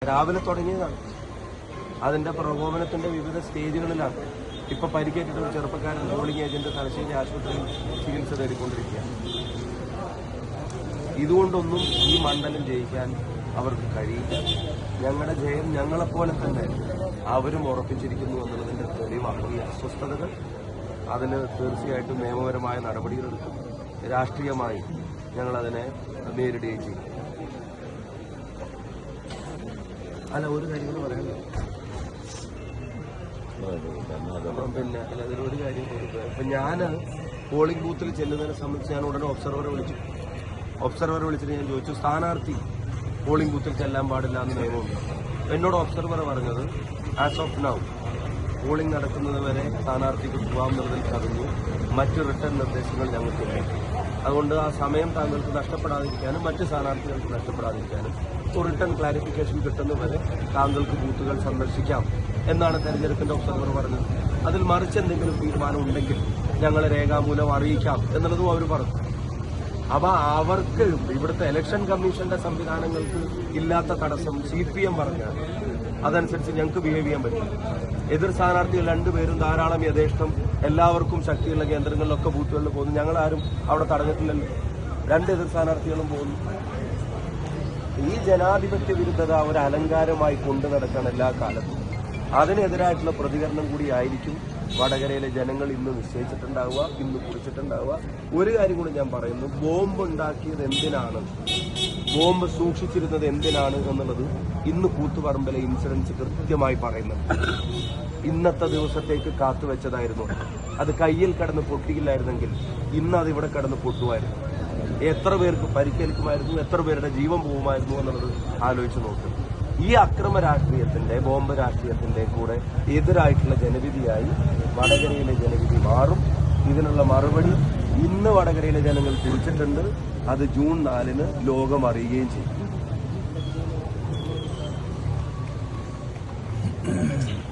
രാവിലെ തുടങ്ങിയതാണ്. അതിന്റെ പ്രകോപനത്തിന്റെ വിവിധ സ്റ്റേജുകളിലാണ്. ഇപ്പൊ പരിക്കേറ്റിട്ടുള്ള ചെറുപ്പക്കാരൻ പോളിംഗ് ഏജന്റ് തലശ്ശേരി ആശുപത്രിയിൽ ചികിത്സ തേടിക്കൊണ്ടിരിക്കുകയാണ്. ഇതുകൊണ്ടൊന്നും ഈ മണ്ഡലം ജയിക്കാൻ അവർക്ക് കഴിയില്ല. ഞങ്ങളുടെ ജയം ഞങ്ങളെപ്പോലെ തന്നെ അവരും ഉറപ്പിച്ചിരിക്കുന്നു എന്നുള്ളതിന്റെ തെളിവാണ് ഈ അസ്വസ്ഥതകൾ. അതിന് തീർച്ചയായിട്ടും നിയമപരമായ നടപടികളെടുക്കും. രാഷ്ട്രീയമായി ഞങ്ങളതിനെ നേരിടുകയും ചെയ്യും. അല്ല, ഒരു കാര്യങ്ങൾ പറയാനുള്ളൂ. പിന്നെ അതിലൊരു കാര്യം കൊടുക്കുക. ഇപ്പൊ ഞാൻ പോളിംഗ് ബൂത്തിൽ ചെല്ലുന്നതിനെ സംബന്ധിച്ച് ഞാൻ ഉടനെ ഒബ്സർവറെ വിളിച്ചിട്ട് ഞാൻ ചോദിച്ചു, സ്ഥാനാർത്ഥി പോളിംഗ് ബൂത്തിൽ ചെല്ലാൻ പാടില്ല എന്ന് നിയമമുണ്ട്. എന്നോട് ഒബ്സർവർ പറഞ്ഞത് ആസ് ഓഫ് നൗ പോളിംഗ് നടക്കുന്നത് വരെ സ്ഥാനാർത്ഥിക്ക് പോകാമെന്നതിൽ കവിഞ്ഞു മറ്റ് റിട്ടേൺ നിർദ്ദേശങ്ങൾ ഞങ്ങൾക്കില്ല. അതുകൊണ്ട് ആ സമയം താങ്കൾക്ക് നഷ്ടപ്പെടാതിരിക്കാനും മറ്റ് സ്ഥാനാർത്ഥികൾക്ക് നഷ്ടപ്പെടാതിരിക്കാനും ഒരു റിട്ടേൺ ക്ലാരിഫിക്കേഷൻ കിട്ടുന്നവരെ താങ്കൾക്ക് ബൂത്തുകൾ സന്ദർശിക്കാം എന്നാണ് തെരഞ്ഞെടുപ്പിന്റെ ഒബ്സർവർ പറഞ്ഞത്. അതിൽ മറിച്ച് എന്തെങ്കിലും തീരുമാനം ഉണ്ടെങ്കിൽ ഞങ്ങളെ രേഖാമൂലം അറിയിക്കാം എന്നുള്ളതും അവർ പറഞ്ഞു. അപ്പൊ അവർക്ക് ഇവിടുത്തെ ഇലക്ഷൻ കമ്മീഷന്റെ സംവിധാനങ്ങൾക്ക് ഇല്ലാത്ത തടസ്സം CPM പറഞ്ഞാൽ അതനുസരിച്ച് ഞങ്ങൾക്ക് ബിഹേവ് ചെയ്യാൻ പറ്റും. എതിർ സ്ഥാനാർത്ഥികൾ രണ്ടുപേരും ധാരാളം യഥേഷ്ടം എല്ലാവർക്കും ശക്തിയുള്ള കേന്ദ്രങ്ങളിലൊക്കെ ബൂത്തുകളിൽ പോകുന്നു. ഞങ്ങളാരും അവിടെ തടഞ്ഞിട്ടില്ലല്ലോ. രണ്ട് എതിർ സ്ഥാനാർത്ഥികളും പോകുന്നു. ഈ ജനാധിപത്യ വിരുദ്ധത ഒരു അലങ്കാരമായി കൊണ്ടു നടക്കണം എല്ലാ കാലത്തും. അതിനെതിരായിട്ടുള്ള പ്രതികരണം കൂടിയായിരിക്കും വടകരയിലെ ജനങ്ങൾ ഇന്ന് നിശ്ചയിച്ചിട്ടുണ്ടാവുക, ഇന്ന് കുറിച്ചിട്ടുണ്ടാവുക. ഒരു കാര്യം കൂടി ഞാൻ പറയുന്നു, ബോംബ് ഉണ്ടാക്കിയത് എന്തിനാണ്, ബോംബ് സൂക്ഷിച്ചിരുന്നത് എന്തിനാണ് എന്നുള്ളത് ഇന്ന് കൂത്തുപറമ്പിലെ ഇൻസിഡൻസ് കൃത്യമായി പറയുന്നുണ്ട്. ഇന്നത്തെ ദിവസത്തേക്ക് കാത്തുവെച്ചതായിരുന്നു. അത് കയ്യിൽ കിടന്ന് പൊട്ടിയില്ലായിരുന്നെങ്കിൽ ഇന്ന് അത് ഇവിടെ കിടന്ന് പൊട്ടുമായിരുന്നു. എത്ര പേർക്ക് പരിക്കേൽക്കുമായിരുന്നു, എത്ര പേരുടെ ജീവൻ പോകുമായിരുന്നു എന്നുള്ളത് ആലോചിച്ച് നോക്കും. ഈ അക്രമ രാഷ്ട്രീയത്തിന്റെ, ബോംബ് രാഷ്ട്രീയത്തിന്റെ കൂടെ എതിരായിട്ടുള്ള ജനവിധിയായി വടകരയിലെ ജനവിധി മാറും. ഇതിനുള്ള മറുപടി ഇന്ന് വടകരയിലെ ജനങ്ങൾ കുറിച്ചിട്ടുണ്ട്. അത് ജൂൺ 4-ന് ലോകം അറിയുകയും ചെയ്യും.